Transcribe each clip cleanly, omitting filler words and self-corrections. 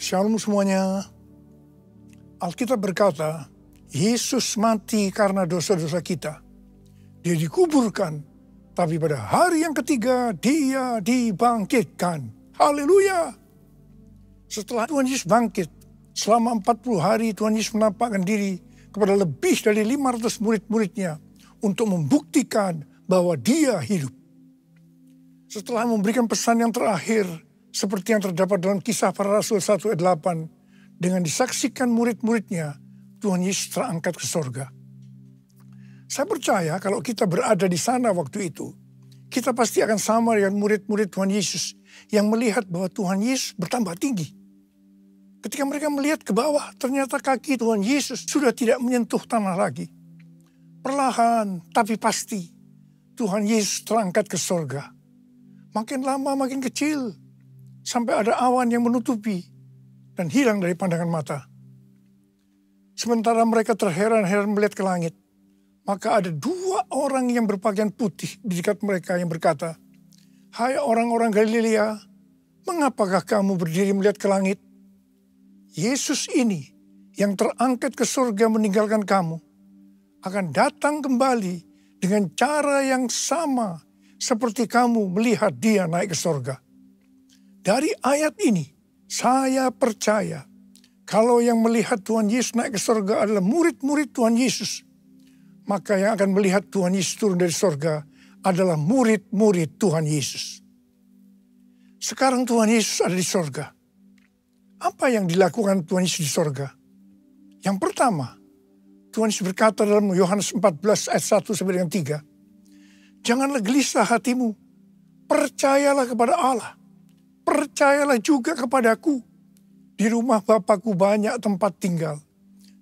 Shalom semuanya. Alkitab berkata, Yesus mati karena dosa-dosa kita. Dia dikuburkan, tapi pada hari yang ketiga dia dibangkitkan. Haleluya. Setelah Tuhan Yesus bangkit, selama 40 hari Tuhan Yesus menampakkan diri kepada lebih dari 500 murid-muridnya untuk membuktikan bahwa dia hidup. Setelah memberikan pesan yang terakhir, seperti yang terdapat dalam Kisah Para Rasul 1 ayat 8, dengan disaksikan murid-muridnya, Tuhan Yesus terangkat ke sorga. Saya percaya kalau kita berada di sana waktu itu, kita pasti akan sama dengan murid-murid Tuhan Yesus yang melihat bahwa Tuhan Yesus bertambah tinggi. Ketika mereka melihat ke bawah, ternyata kaki Tuhan Yesus sudah tidak menyentuh tanah lagi. Perlahan tapi pasti, Tuhan Yesus terangkat ke sorga. Makin lama makin kecil, sampai ada awan yang menutupi dan hilang dari pandangan mata. Sementara mereka terheran-heran melihat ke langit, maka ada 2 orang yang berpakaian putih di dekat mereka yang berkata, "Hai orang-orang Galilea, mengapakah kamu berdiri melihat ke langit? Yesus ini yang terangkat ke surga meninggalkan kamu, akan datang kembali dengan cara yang sama seperti kamu melihat dia naik ke surga." Dari ayat ini, saya percaya kalau yang melihat Tuhan Yesus naik ke surga adalah murid-murid Tuhan Yesus, maka yang akan melihat Tuhan Yesus turun dari surga adalah murid-murid Tuhan Yesus. Sekarang Tuhan Yesus ada di surga. Apa yang dilakukan Tuhan Yesus di surga? Yang pertama, Tuhan Yesus berkata dalam Yohanes 14 ayat 1 sampai dengan 3, "Janganlah gelisah hatimu, percayalah kepada Allah. Percayalah juga kepadaku. Di rumah Bapa-Ku banyak tempat tinggal.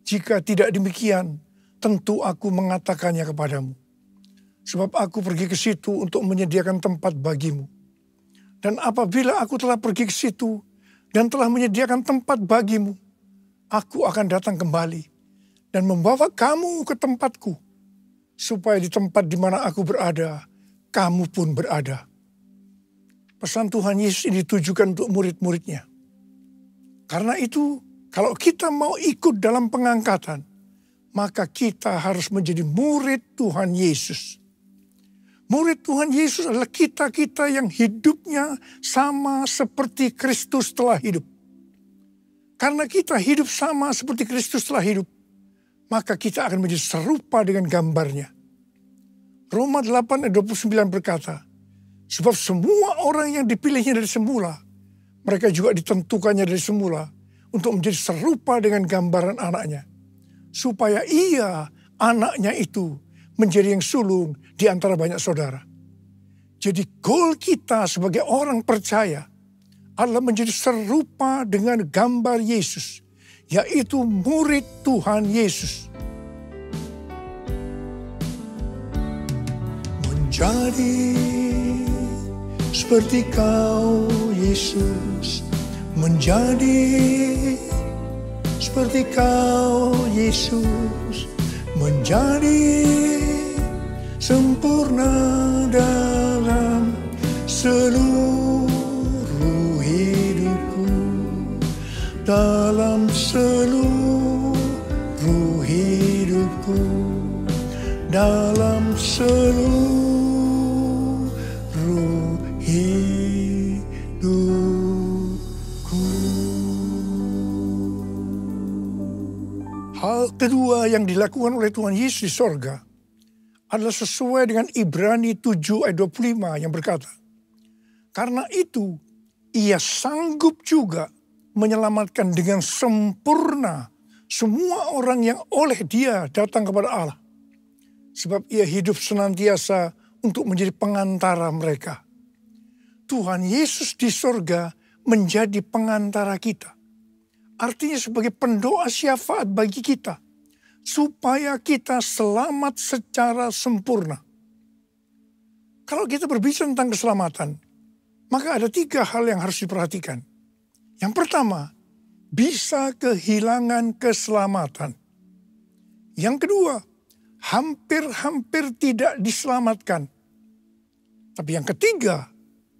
Jika tidak demikian, tentu aku mengatakannya kepadamu. Sebab aku pergi ke situ untuk menyediakan tempat bagimu. Dan apabila aku telah pergi ke situ dan telah menyediakan tempat bagimu, aku akan datang kembali dan membawa kamu ke tempatku, supaya di tempat di mana aku berada, kamu pun berada." Pesan Tuhan Yesus ini ditujukan untuk murid-muridnya. Karena itu, kalau kita mau ikut dalam pengangkatan, maka kita harus menjadi murid Tuhan Yesus. Murid Tuhan Yesus adalah kita-kita yang hidupnya sama seperti Kristus telah hidup. Karena kita hidup sama seperti Kristus telah hidup, maka kita akan menjadi serupa dengan gambarnya. Roma 8 ayat 29 berkata, "Sebab semua orang yang dipilihnya dari semula, mereka juga ditentukannya dari semula untuk menjadi serupa dengan gambaran anaknya. Supaya ia, anaknya itu, menjadi yang sulung di antara banyak saudara." Jadi goal kita sebagai orang percaya adalah menjadi serupa dengan gambar Yesus, yaitu murid Tuhan Yesus. Menjadi seperti Kau, Yesus, menjadi seperti Kau, Yesus, menjadi sempurna dalam seluruh hidupku, dalam seluruh hidupku, dalam seluruh hidupku. Hal kedua yang dilakukan oleh Tuhan Yesus di sorga adalah sesuai dengan Ibrani 7 ayat 25 yang berkata, "Karena itu ia sanggup juga menyelamatkan dengan sempurna semua orang yang oleh dia datang kepada Allah. Sebab ia hidup senantiasa untuk menjadi pengantara mereka." Tuhan Yesus di sorga menjadi pengantara kita. Artinya sebagai pendoa syafaat bagi kita, supaya kita selamat secara sempurna. Kalau kita berbicara tentang keselamatan, maka ada 3 hal yang harus diperhatikan. Yang pertama, bisa kehilangan keselamatan. Yang kedua, hampir-hampir tidak diselamatkan. Tapi yang ketiga,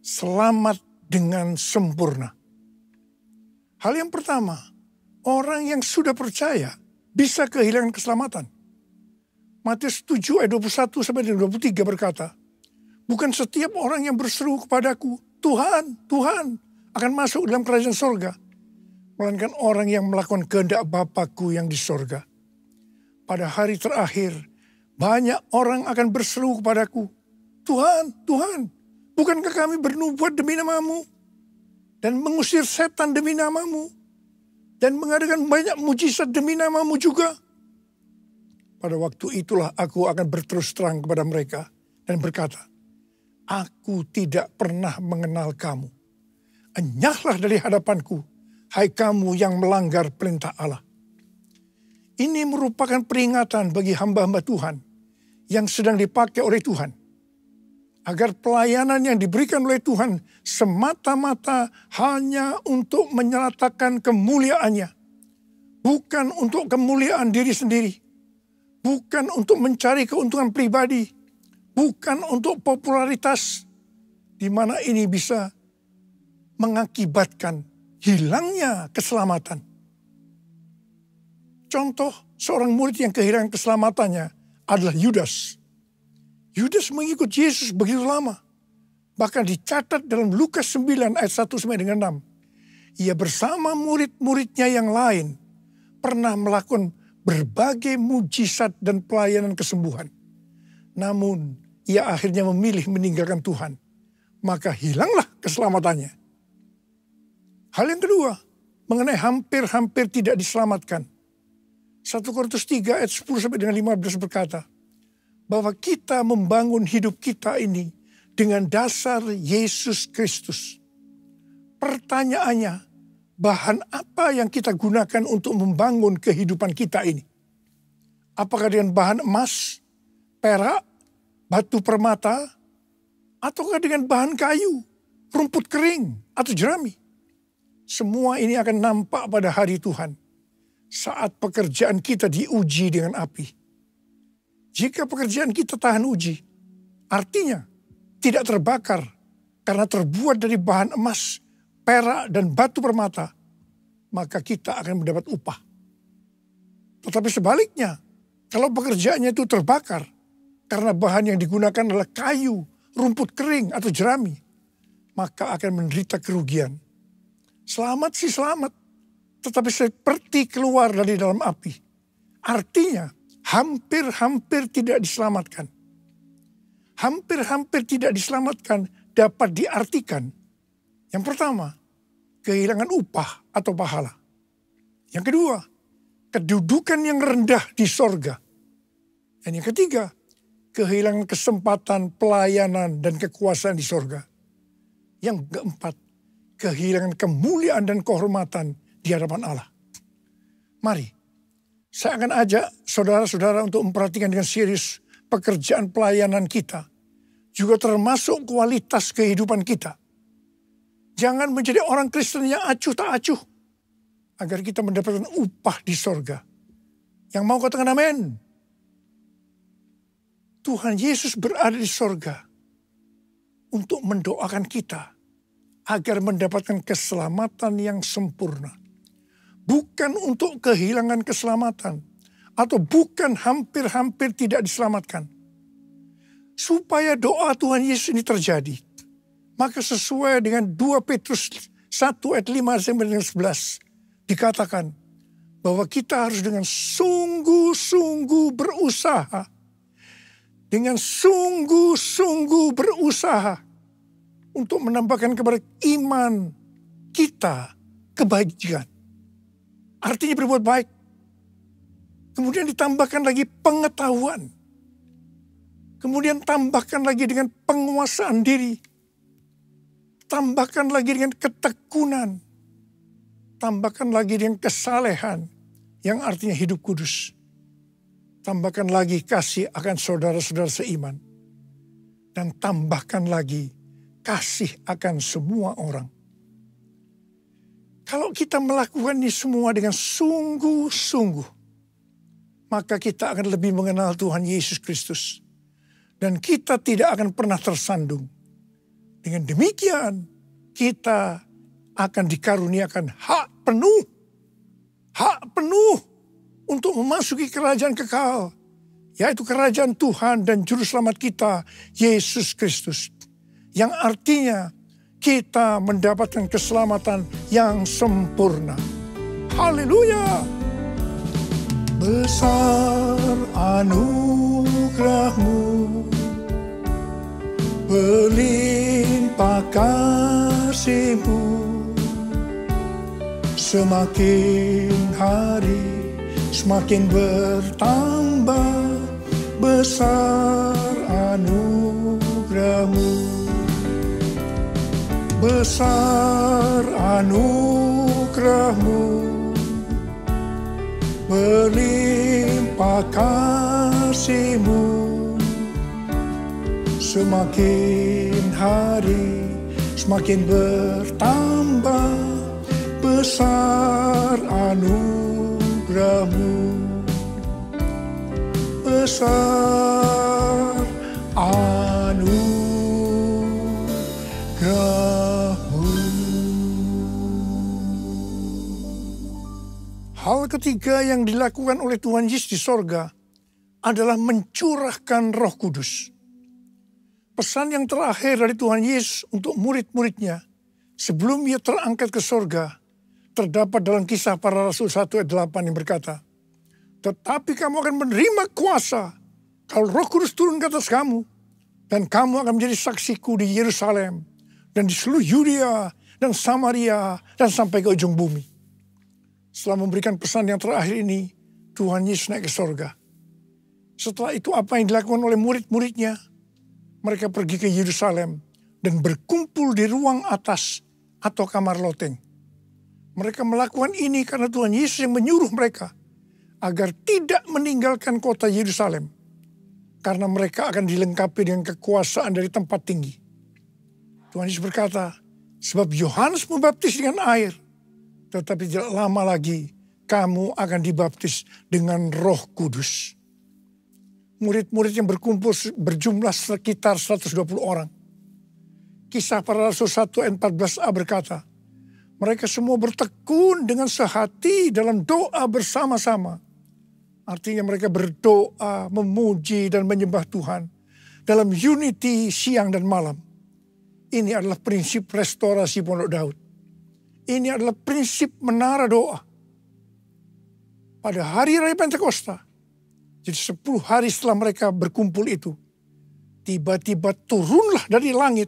selamat dengan sempurna. Hal yang pertama, orang yang sudah percaya bisa kehilangan keselamatan. Matius 7 ayat 21 sampai 23 berkata, bukan setiap orang yang berseru kepadaku, Tuhan, Tuhan, akan masuk dalam kerajaan sorga, melainkan orang yang melakukan kehendak Bapa-Ku yang di sorga. Pada hari terakhir, banyak orang akan berseru kepadaku, Tuhan, Tuhan, bukankah kami bernubuat demi nama-Mu, dan mengusir setan demi nama-Mu, dan mengadakan banyak mujizat demi nama-Mu juga? Pada waktu itulah aku akan berterus terang kepada mereka dan berkata, aku tidak pernah mengenal kamu. Enyahlah dari hadapanku, hai kamu yang melanggar perintah Allah. Ini merupakan peringatan bagi hamba-hamba Tuhan yang sedang dipakai oleh Tuhan. Agar pelayanan yang diberikan oleh Tuhan semata-mata hanya untuk menyatakan kemuliaannya. Bukan untuk kemuliaan diri sendiri. Bukan untuk mencari keuntungan pribadi. Bukan untuk popularitas. Di mana ini bisa mengakibatkan hilangnya keselamatan. Contoh seorang murid yang kehilangan keselamatannya adalah Yudas. Yudas mengikut Yesus begitu lama. Bahkan dicatat dalam Lukas 9 ayat 1 sampai dengan 6. Ia bersama murid-muridnya yang lain pernah melakukan berbagai mujizat dan pelayanan kesembuhan. Namun ia akhirnya memilih meninggalkan Tuhan. Maka hilanglah keselamatannya. Hal yang kedua, mengenai hampir-hampir tidak diselamatkan. 1 Korintus 3 ayat 10 sampai dengan 15 berkata, bahwa kita membangun hidup kita ini dengan dasar Yesus Kristus. Pertanyaannya, bahan apa yang kita gunakan untuk membangun kehidupan kita ini? Apakah dengan bahan emas, perak, batu permata, ataukah dengan bahan kayu, rumput kering, atau jerami? Semua ini akan nampak pada hari Tuhan saat pekerjaan kita diuji dengan api. Jika pekerjaan kita tahan uji, artinya tidak terbakar karena terbuat dari bahan emas, perak, dan batu permata, maka kita akan mendapat upah. Tetapi sebaliknya, kalau pekerjaannya itu terbakar karena bahan yang digunakan adalah kayu, rumput kering, atau jerami, maka akan menderita kerugian. Selamat sih selamat, tetapi seperti keluar dari dalam api. Artinya, hampir-hampir tidak diselamatkan. Hampir-hampir tidak diselamatkan dapat diartikan. Yang pertama, kehilangan upah atau pahala. Yang kedua, kedudukan yang rendah di sorga. Dan yang ketiga, kehilangan kesempatan pelayanan dan kekuasaan di sorga. Yang keempat, kehilangan kemuliaan dan kehormatan di hadapan Allah. Mari, saya akan ajak saudara-saudara untuk memperhatikan dengan serius pekerjaan pelayanan kita. Juga termasuk kualitas kehidupan kita. Jangan menjadi orang Kristen yang acuh tak acuh. Agar kita mendapatkan upah di sorga. Yang mau katakan amin. Tuhan Yesus berada di sorga. Untuk mendoakan kita. Agar mendapatkan keselamatan yang sempurna. Bukan untuk kehilangan keselamatan. Atau bukan hampir-hampir tidak diselamatkan. Supaya doa Tuhan Yesus ini terjadi. Maka sesuai dengan 2 Petrus 1 ayat 5 sampai 11. Dikatakan bahwa kita harus dengan sungguh-sungguh berusaha. Dengan sungguh-sungguh berusaha. Untuk menambahkan kepada iman kita kebaikan. Artinya berbuat baik. Kemudian ditambahkan lagi pengetahuan. Kemudian tambahkan lagi dengan penguasaan diri. Tambahkan lagi dengan ketekunan. Tambahkan lagi dengan kesalehan. Yang artinya hidup kudus. Tambahkan lagi kasih akan saudara-saudara seiman. Dan tambahkan lagi kasih akan semua orang. Kalau kita melakukan ini semua dengan sungguh-sungguh, maka kita akan lebih mengenal Tuhan Yesus Kristus. Dan kita tidak akan pernah tersandung. Dengan demikian, kita akan dikaruniakan hak penuh untuk memasuki kerajaan kekal, yaitu kerajaan Tuhan dan Juru Selamat kita, Yesus Kristus. Yang artinya kita mendapatkan keselamatan yang sempurna. Haleluya! Besar anugerah-Mu, berlimpah kasih-Mu, semakin hari semakin bertambah. Besar anugerah-Mu, besar anugerah-Mu, berlimpah kasih-Mu, semakin hari semakin bertambah. Besar anugerah-Mu, besar anugerah-Mu. Hal ketiga yang dilakukan oleh Tuhan Yesus di sorga adalah mencurahkan Roh Kudus. Pesan yang terakhir dari Tuhan Yesus untuk murid-muridnya sebelum ia terangkat ke sorga terdapat dalam Kisah Para Rasul 1 ayat 8 yang berkata, tetapi kamu akan menerima kuasa kalau Roh Kudus turun ke atas kamu, dan kamu akan menjadi saksiku di Yerusalem dan di seluruh Yudea dan Samaria dan sampai ke ujung bumi. Setelah memberikan pesan yang terakhir ini, Tuhan Yesus naik ke sorga. Setelah itu apa yang dilakukan oleh murid-muridnya? Mereka pergi ke Yerusalem dan berkumpul di ruang atas atau kamar loteng. Mereka melakukan ini karena Tuhan Yesus yang menyuruh mereka agar tidak meninggalkan kota Yerusalem, karena mereka akan dilengkapi dengan kekuasaan dari tempat tinggi. Tuhan Yesus berkata, sebab Yohanes membaptis dengan air, tetapi tidak lama lagi kamu akan dibaptis dengan Roh Kudus. Murid-murid yang berkumpul berjumlah sekitar 120 orang. Kisah Para Rasul 1 ayat 14a berkata, mereka semua bertekun dengan sehati dalam doa bersama-sama. Artinya mereka berdoa, memuji dan menyembah Tuhan dalam unity siang dan malam. Ini adalah prinsip restorasi Pondok Daud. Ini adalah prinsip menara doa. Pada hari Raya Pentakosta, jadi 10 hari setelah mereka berkumpul itu, tiba-tiba turunlah dari langit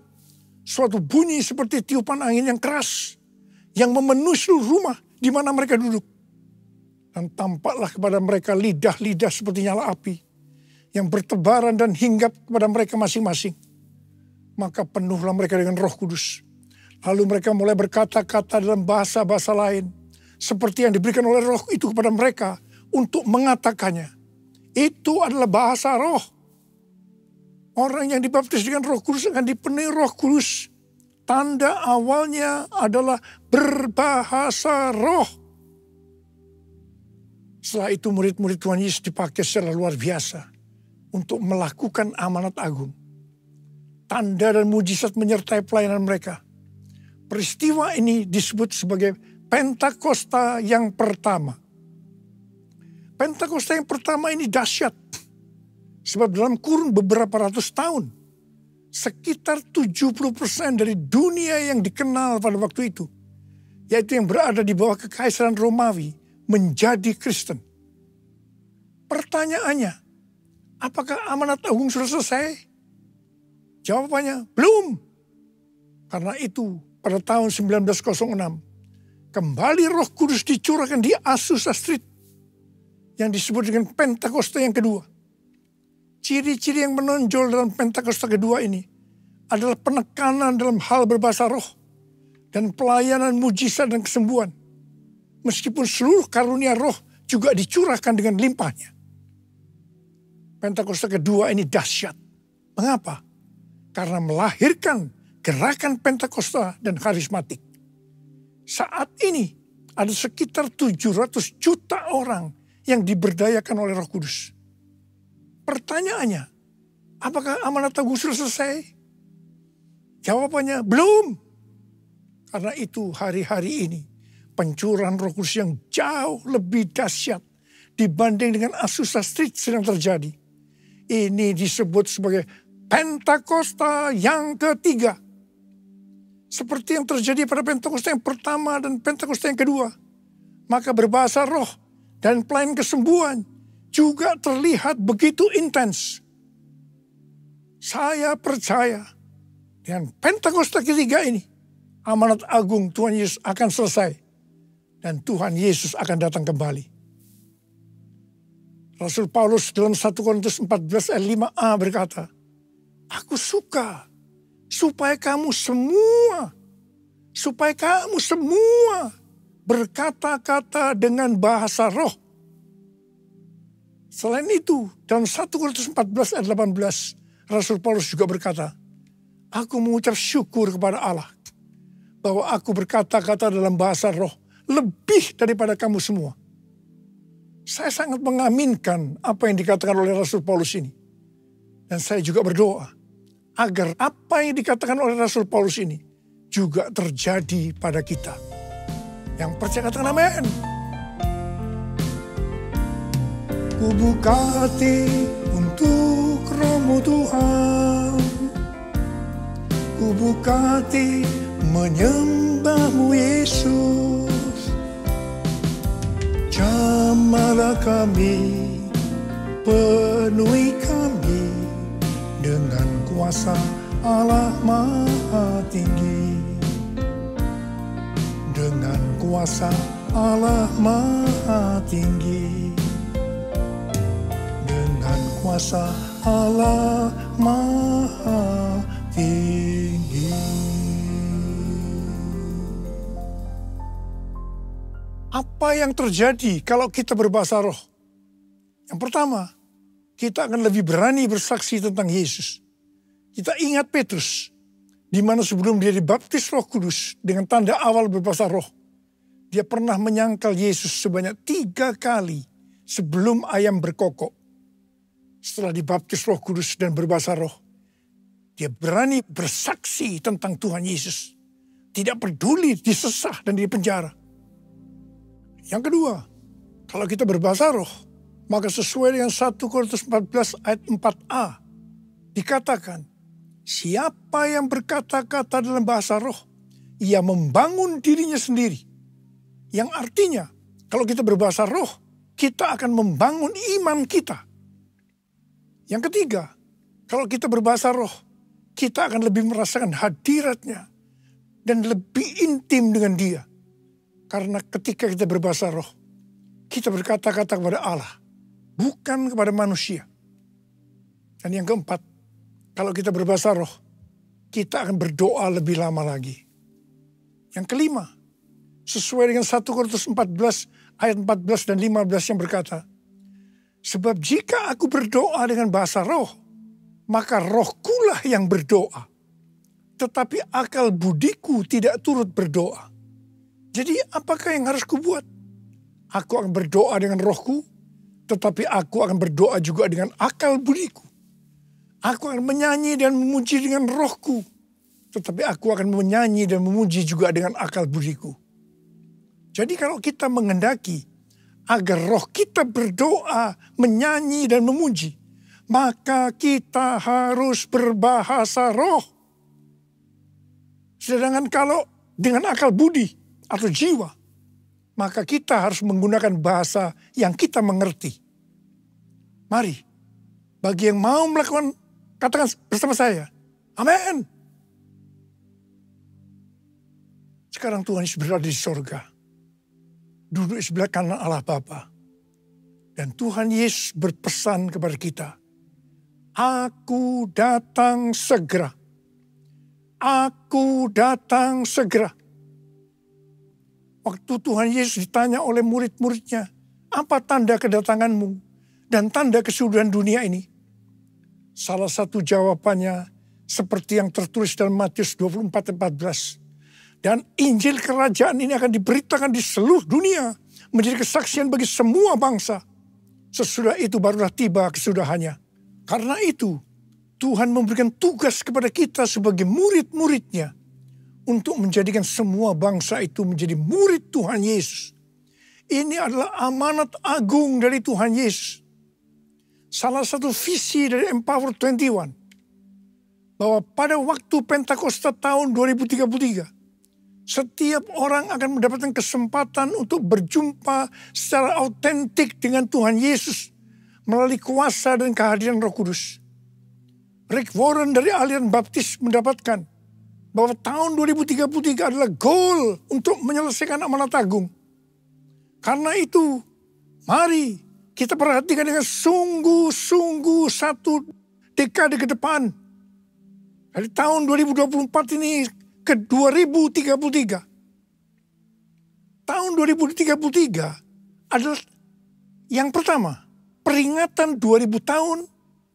suatu bunyi seperti tiupan angin yang keras, yang memenuhi seluruh rumah di mana mereka duduk. Dan tampaklah kepada mereka lidah-lidah seperti nyala api, yang bertebaran dan hinggap kepada mereka masing-masing. Maka penuhlah mereka dengan Roh Kudus. Lalu mereka mulai berkata-kata dalam bahasa-bahasa lain, seperti yang diberikan oleh Roh itu kepada mereka untuk mengatakannya. Itu adalah bahasa roh. Orang yang dibaptis dengan Roh Kudus akan dipenuhi Roh Kudus. Tanda awalnya adalah berbahasa roh. Setelah itu murid-murid Tuhan Yesus dipakai secara luar biasa untuk melakukan amanat agung. Tanda dan mujizat menyertai pelayanan mereka. Peristiwa ini disebut sebagai Pentakosta yang pertama. Pentakosta yang pertama ini dahsyat. Sebab dalam kurun beberapa ratus tahun, sekitar 70% dari dunia yang dikenal pada waktu itu, yaitu yang berada di bawah kekaisaran Romawi, menjadi Kristen. Pertanyaannya, apakah amanat agung sudah selesai? Jawabannya, belum. Karena itu, pada tahun 1906, kembali Roh Kudus dicurahkan di Azusa Street, yang disebut dengan Pentakosta yang kedua. Ciri-ciri yang menonjol dalam Pentakosta kedua ini adalah penekanan dalam hal berbahasa roh dan pelayanan mujizat dan kesembuhan. Meskipun seluruh karunia roh juga dicurahkan dengan limpahnya. Pentakosta kedua ini dahsyat. Mengapa? Karena melahirkan gerakan Pentakosta dan karismatik. Saat ini ada sekitar 700 juta orang yang diberdayakan oleh Roh Kudus. Pertanyaannya, apakah amanat agung sudah selesai? Jawabannya, belum. Karena itu hari-hari ini pencurahan Roh Kudus yang jauh lebih dahsyat dibanding dengan Azusa Street sedang terjadi. Ini disebut sebagai Pentakosta yang ketiga. Seperti yang terjadi pada Pentakosta yang pertama dan Pentakosta yang kedua. Maka berbahasa roh dan pelayanan kesembuhan juga terlihat begitu intens. Saya percaya dengan Pentakosta ketiga ini, amanat agung Tuhan Yesus akan selesai. Dan Tuhan Yesus akan datang kembali. Rasul Paulus dalam 1 Korintus 14 ayat 5a berkata, aku suka supaya kamu semua berkata-kata dengan bahasa roh. Selain itu, dalam 1 Korintus 14 ayat 18, Rasul Paulus juga berkata, aku mengucap syukur kepada Allah bahwa aku berkata-kata dalam bahasa roh lebih daripada kamu semua. Saya sangat mengaminkan apa yang dikatakan oleh Rasul Paulus ini. Dan saya juga berdoa agar apa yang dikatakan oleh Rasul Paulus ini juga terjadi pada kita. Yang percaya katakan amin. Ku buka hati untuk Roh-Mu Tuhan. Ku buka hati menyembah-Mu Yesus. Jamahlah kami, penuhi kami dengan kuasa Allah Maha Tinggi. Dengan kuasa Allah Maha Tinggi. Dengan kuasa Allah Maha Tinggi. Apa yang terjadi kalau kita berbahasa roh? Yang pertama, kita akan lebih berani bersaksi tentang Yesus. Kita ingat Petrus, di mana sebelum dia dibaptis Roh Kudus dengan tanda awal berbahasa roh, dia pernah menyangkal Yesus sebanyak 3 kali sebelum ayam berkokok. Setelah dibaptis Roh Kudus dan berbahasa roh, dia berani bersaksi tentang Tuhan Yesus. Tidak peduli disesah dan dipenjara. Yang kedua, kalau kita berbahasa roh, maka sesuai dengan 1 Korintus 14 ayat 4a, dikatakan, siapa yang berkata-kata dalam bahasa roh, ia membangun dirinya sendiri. Yang artinya, kalau kita berbahasa roh, kita akan membangun iman kita. Yang ketiga, kalau kita berbahasa roh, kita akan lebih merasakan hadiratnya dan lebih intim dengan dia. Karena ketika kita berbahasa roh, kita berkata-kata kepada Allah, bukan kepada manusia. Dan yang keempat, kalau kita berbahasa roh, kita akan berdoa lebih lama lagi. Yang kelima, sesuai dengan 1 Korintus 14 ayat 14 dan 15 yang berkata, sebab jika aku berdoa dengan bahasa roh, maka rohkulah yang berdoa. Tetapi akal budiku tidak turut berdoa. Jadi apakah yang harus kubuat? Aku akan berdoa dengan rohku, tetapi aku akan berdoa juga dengan akal budiku. Aku akan menyanyi dan memuji dengan rohku, tetapi aku akan menyanyi dan memuji juga dengan akal budiku. Jadi kalau kita menghendaki agar roh kita berdoa, menyanyi dan memuji, maka kita harus berbahasa roh. Sedangkan kalau dengan akal budi atau jiwa, maka kita harus menggunakan bahasa yang kita mengerti. Mari, bagi yang mau melakukan, katakan bersama saya, amin. Sekarang Tuhan Yesus berada di sorga, duduk di sebelah kanan Allah Bapa. Dan Tuhan Yesus berpesan kepada kita, aku datang segera. Aku datang segera. Waktu Tuhan Yesus ditanya oleh murid-muridnya, apa tanda kedatanganmu dan tanda kesudahan dunia ini? Salah satu jawabannya seperti yang tertulis dalam Matius 24:14. Dan Injil kerajaan ini akan diberitakan di seluruh dunia, menjadi kesaksian bagi semua bangsa. Sesudah itu barulah tiba kesudahannya. Karena itu, Tuhan memberikan tugas kepada kita sebagai murid-muridnya untuk menjadikan semua bangsa itu menjadi murid Tuhan Yesus. Ini adalah amanat agung dari Tuhan Yesus. Salah satu visi dari Empower 21. Bahwa pada waktu Pentakosta tahun 2033. Setiap orang akan mendapatkan kesempatan untuk berjumpa secara autentik dengan Tuhan Yesus. Melalui kuasa dan kehadiran Roh Kudus. Rick Warren dari aliran baptis mendapatkan bahwa tahun 2033 adalah goal untuk menyelesaikan amanat agung. Karena itu, mari kita perhatikan dengan sungguh-sungguh satu dekade ke depan. Dari tahun 2024 ini ke 2033. Tahun 2033 adalah yang pertama, peringatan 2000 tahun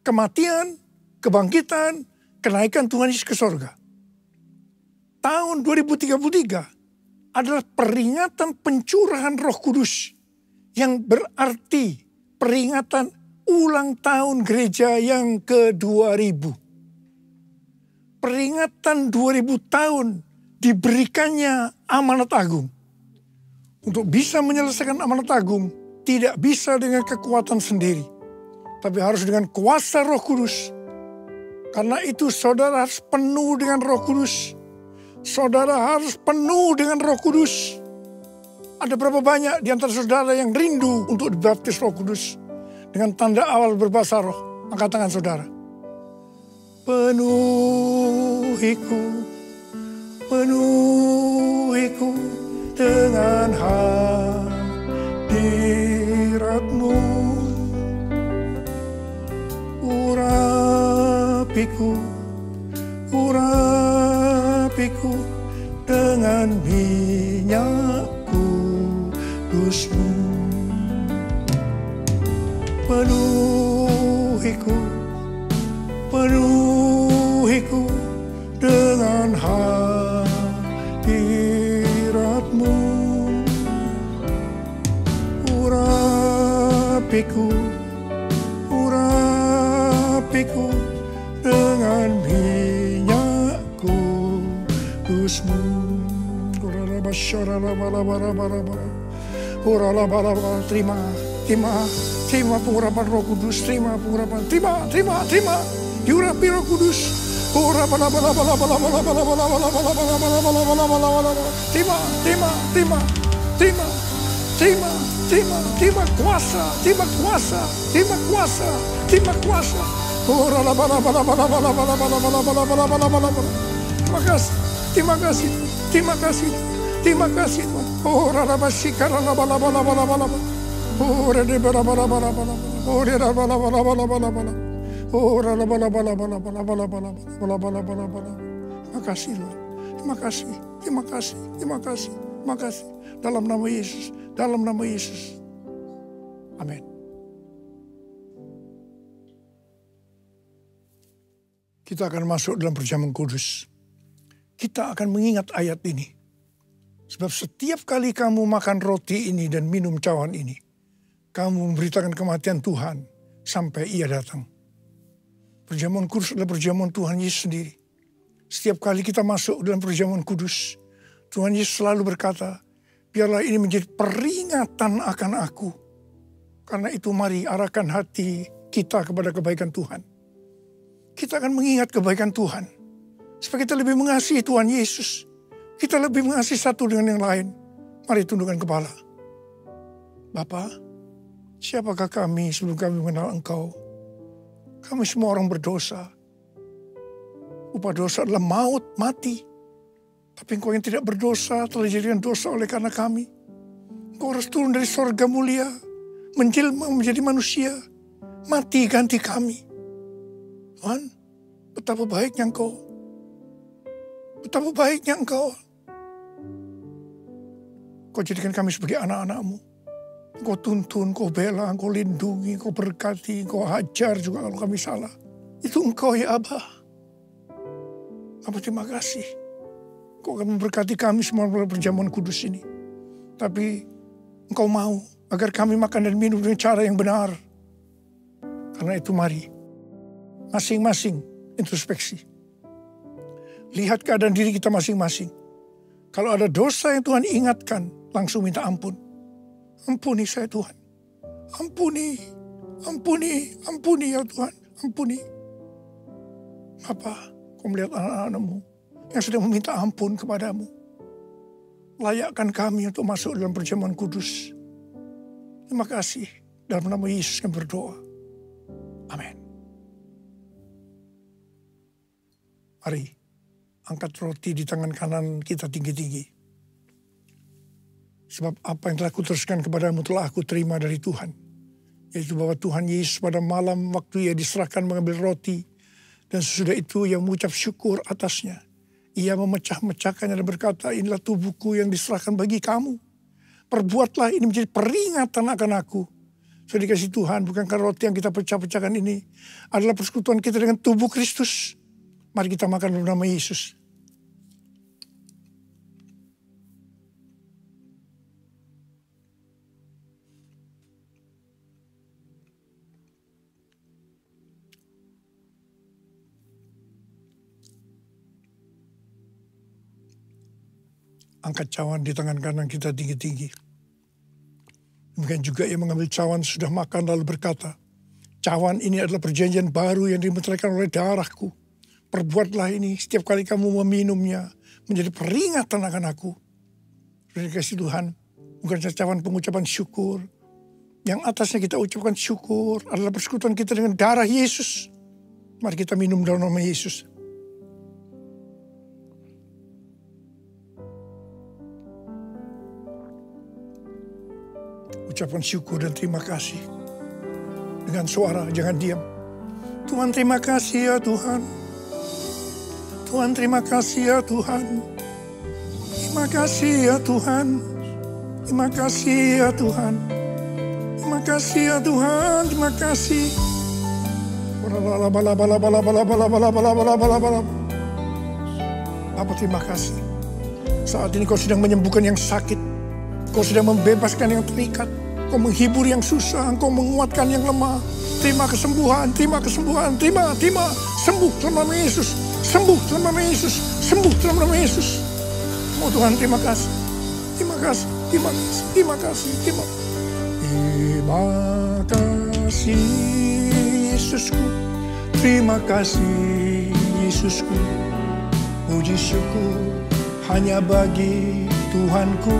kematian, kebangkitan, kenaikan Tuhan Yesus ke sorga. Tahun 2033 adalah peringatan pencurahan Roh Kudus yang berarti peringatan ulang tahun gereja yang ke-2000. Peringatan 2000 tahun diberikannya amanat agung. Untuk bisa menyelesaikan amanat agung tidak bisa dengan kekuatan sendiri, tapi harus dengan kuasa Roh Kudus. Karena itu saudara harus penuh dengan Roh Kudus. Saudara harus penuh dengan Roh Kudus. Ada berapa banyak di antara saudara yang rindu untuk dibaptis Roh Kudus? Dengan tanda awal berbahasa roh. Angkat tangan saudara. Penuhiku, penuhiku dengan hadirat-Mu. Urapiku, urapiku dengan minyak kudus-Mu. Penuhiku, penuhiku dengan hadirat-Mu. Urapiku, urapiku dengan minyak kudus-Mu. Terima, terima, terima pengurapan Roh Kudus, terima pengurapan, terima, diurapi Roh Kudus. Terima kuasa, terima kuasa, terima kuasa, terima kuasa. Terima kasih, terima kasih, terima kasih, terima kasih Tuhan. Terima kasih Tuhan. Terima kasih, terima kasih, terima kasih, terima kasih. Dalam nama Yesus, dalam nama Yesus. Amin. Kita akan masuk dalam perjamuan kudus. Kita akan mengingat ayat ini. Sebab setiap kali kamu makan roti ini dan minum cawan ini, kamu memberitakan kematian Tuhan sampai Ia datang. Perjamuan kudus adalah perjamuan Tuhan Yesus sendiri. Setiap kali kita masuk dalam perjamuan kudus, Tuhan Yesus selalu berkata, biarlah ini menjadi peringatan akan aku. Karena itu mari arahkan hati kita kepada kebaikan Tuhan. Kita akan mengingat kebaikan Tuhan. Supaya kita lebih mengasihi Tuhan Yesus. Kita lebih mengasihi satu dengan yang lain. Mari tundukkan kepala. Bapa, siapakah kami sebelum kami mengenal Engkau? Kami semua orang berdosa. Upah dosa adalah maut, mati. Tapi Engkau yang tidak berdosa telah dijadikan dosa oleh karena kami. Engkau harus turun dari sorga mulia, menjelma menjadi manusia, mati ganti kami. Tuhan, betapa baiknya Engkau. Betapa baiknya Engkau. Kau jadikan kami sebagai anak-anak-Mu. Engkau tuntun, Engkau bela, Engkau lindungi, Engkau berkati, Engkau hajar juga kalau kami salah. Itu Engkau ya Abah. Abah terima kasih. Engkau akan memberkati kami semua dalam perjamuan kudus ini. Tapi Engkau mau agar kami makan dan minum dengan cara yang benar. Karena itu mari, masing-masing introspeksi. Lihat keadaan diri kita masing-masing. Kalau ada dosa yang Tuhan ingatkan, langsung minta ampun. Ampuni saya Tuhan. Ampuni, ampuni, ampuni ya Tuhan. Ampuni. Bapa, kau melihat anak-anakmu yang sedang meminta ampun kepadamu. Layakkan kami untuk masuk dalam perjamuan kudus. Terima kasih. Dalam nama Yesus kami berdoa. Amin. Mari, angkat roti di tangan kanan kita tinggi-tinggi. Sebab apa yang telah kuteruskan kepadamu telah aku terima dari Tuhan. Yaitu bahwa Tuhan Yesus pada malam waktu ia diserahkan mengambil roti. Dan sesudah itu ia mengucap syukur atasnya. Ia memecah-mecahkannya dan berkata, inilah tubuhku yang diserahkan bagi kamu. Perbuatlah ini menjadi peringatan akan aku. Sudah dikasih Tuhan, bukankah roti yang kita pecah-pecahkan ini adalah persekutuan kita dengan tubuh Kristus. Mari kita makan dalam nama Yesus. Angkat cawan di tangan kanan kita tinggi-tinggi. Demikian juga ia mengambil cawan sudah makan lalu berkata, cawan ini adalah perjanjian baru yang dimeteraikan oleh darahku. Perbuatlah ini setiap kali kamu meminumnya menjadi peringatan akan aku. Sudah dikasih Tuhan, bukan saja cawan pengucapan syukur. Yang atasnya kita ucapkan syukur adalah persekutuan kita dengan darah Yesus. Mari kita minum dalam nama Yesus. Ucapkan syukur dan terima kasih. Dengan suara, jangan diam. Tuhan terima kasih ya Tuhan. Tuhan terima kasih ya Tuhan. Terima kasih ya Tuhan. Terima kasih ya Tuhan. Terima kasih ya Tuhan. Terima kasih. Bapa terima kasih. Saat ini kau sedang menyembuhkan yang sakit. Kau sedang membebaskan yang terikat. Kau menghibur yang susah. Kau menguatkan yang lemah. Terima kesembuhan, terima kesembuhan, terima. Sembuh dalam nama Yesus. Sembuh dalam nama Yesus. Sembuh dalam nama Yesus. Oh Tuhan terima kasih. Terima kasih, terima kasih, terima kasih, terima kasih Yesusku. Terima kasih Yesusku. Puji syukur hanya bagi Tuhanku.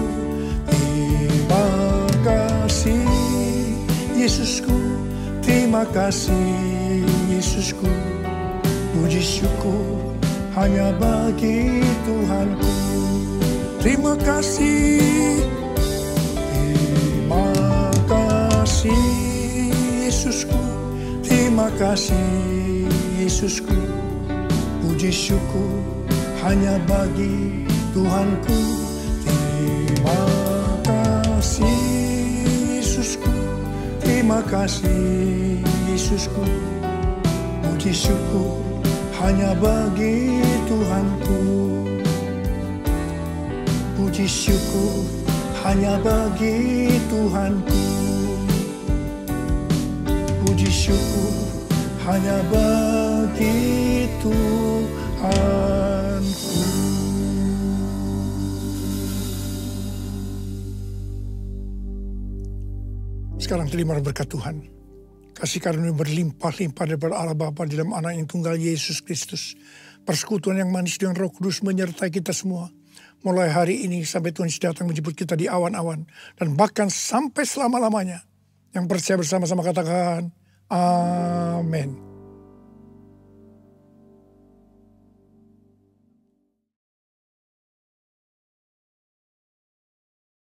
Terima kasih Yesusku. Terima kasih Yesusku. Puji syukur hanya bagi Tuhanku. Terima kasih. Terima kasih Yesusku. Terima kasih Yesusku. Puji syukur hanya bagi Tuhanku. Terima kasih Yesusku. Terima kasih Yesusku. Puji syukur hanya bagi Tuhanku. Puji syukur hanya bagi Tuhanku. Puji syukur hanya bagi Tuhanku. Sekarang terima berkat Tuhan. Kasih karunia berlimpah-limpah daripada Allah Bapa di dalam anak yang tunggal Yesus Kristus. Persekutuan yang manis dengan Roh Kudus menyertai kita semua. Mulai hari ini sampai Tuhan Yesus datang menjemput kita di awan-awan. Dan bahkan sampai selama-lamanya. Yang percaya bersama-sama katakan, amin.